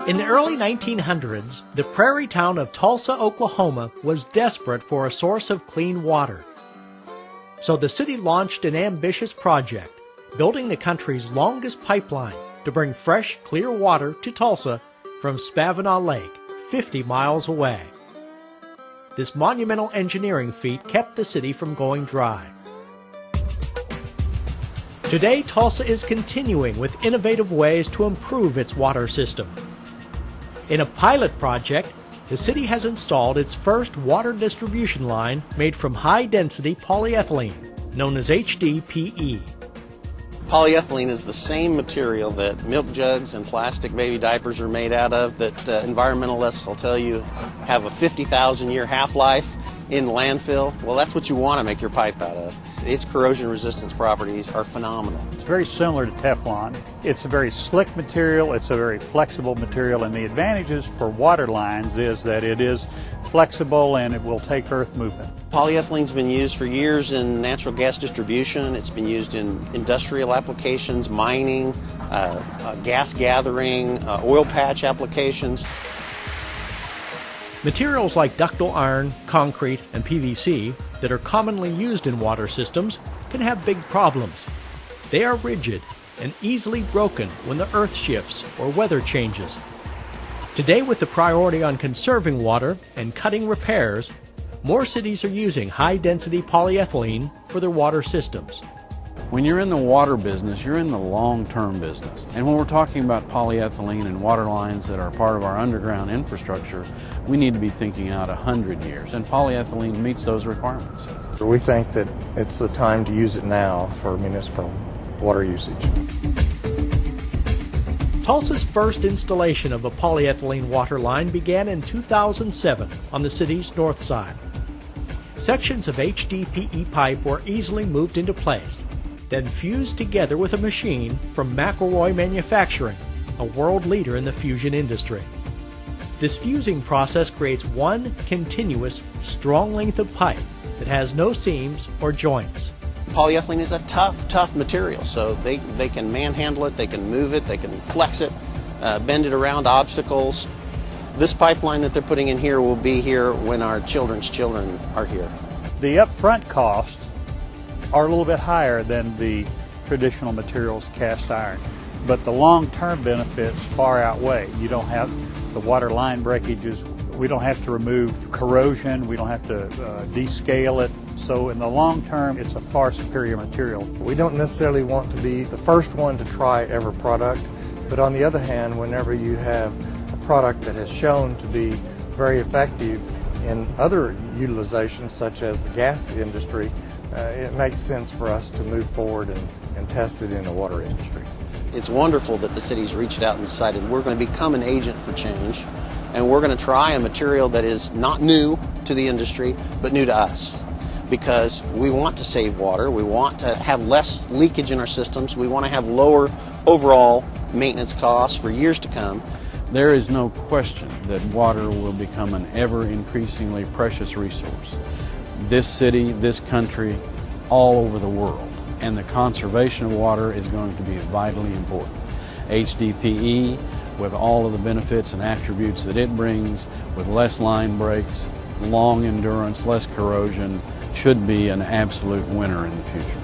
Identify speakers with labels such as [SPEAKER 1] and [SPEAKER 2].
[SPEAKER 1] In the early 1900s, the prairie town of Tulsa, Oklahoma was desperate for a source of clean water. So the city launched an ambitious project, building the country's longest pipeline to bring fresh, clear water to Tulsa from Spavinaw Lake, 50 miles away. This monumental engineering feat kept the city from going dry. Today, Tulsa is continuing with innovative ways to improve its water system. In a pilot project, the city has installed its first water distribution line made from high-density polyethylene, known as HDPE.
[SPEAKER 2] Polyethylene is the same material that milk jugs and plastic baby diapers are made out of that environmentalists will tell you have a 50,000-year half-life in landfill. Well, that's what you want to make your pipe out of. Its corrosion resistance properties are phenomenal.
[SPEAKER 3] It's very similar to Teflon. It's a very slick material, it's a very flexible material, and the advantages for water lines is that it is flexible and it will take earth movement.
[SPEAKER 2] Polyethylene's been used for years in natural gas distribution. It's been used in industrial applications, mining, gas gathering, oil patch applications.
[SPEAKER 1] Materials like ductile iron, concrete, and PVC that are commonly used in water systems can have big problems. They are rigid and easily broken when the earth shifts or weather changes. Today, with the priority on conserving water and cutting repairs, more cities are using high-density polyethylene for their water systems.
[SPEAKER 4] When you're in the water business, you're in the long-term business. And when we're talking about polyethylene and water lines that are part of our underground infrastructure, we need to be thinking out 100 years, and polyethylene meets those requirements.
[SPEAKER 5] We think that it's the time to use it now for municipal water usage.
[SPEAKER 1] Tulsa's first installation of a polyethylene water line began in 2007 on the city's north side. Sections of HDPE pipe were easily moved into place, then fused together with a machine from McElroy Manufacturing, a world leader in the fusion industry. This fusing process creates one continuous, strong length of pipe that has no seams or joints.
[SPEAKER 2] Polyethylene is a tough material, so they can manhandle it, they can move it, they can flex it, bend it around obstacles. This pipeline that they're putting in here will be here when our children's children are here.
[SPEAKER 3] The upfront costs are a little bit higher than the traditional materials, cast iron, but the long-term benefits far outweigh. You don't have the water line breakages, we don't have to remove corrosion, we don't have to descale it, so in the long term it's a far superior material.
[SPEAKER 5] We don't necessarily want to be the first one to try every product, but on the other hand, whenever you have a product that has shown to be very effective in other utilizations such as the gas industry, it makes sense for us to move forward and test it in the water industry.
[SPEAKER 2] It's wonderful that the city's reached out and decided we're going to become an agent for change, and we're going to try a material that is not new to the industry, but new to us. Because we want to save water, we want to have less leakage in our systems, we want to have lower overall maintenance costs for years to come.
[SPEAKER 4] There is no question that water will become an ever-increasingly precious resource. This city, this country, all over the world. And the conservation of water is going to be vitally important. HDPE, with all of the benefits and attributes that it brings, with less line breaks, long endurance, less corrosion, should be an absolute winner in the future.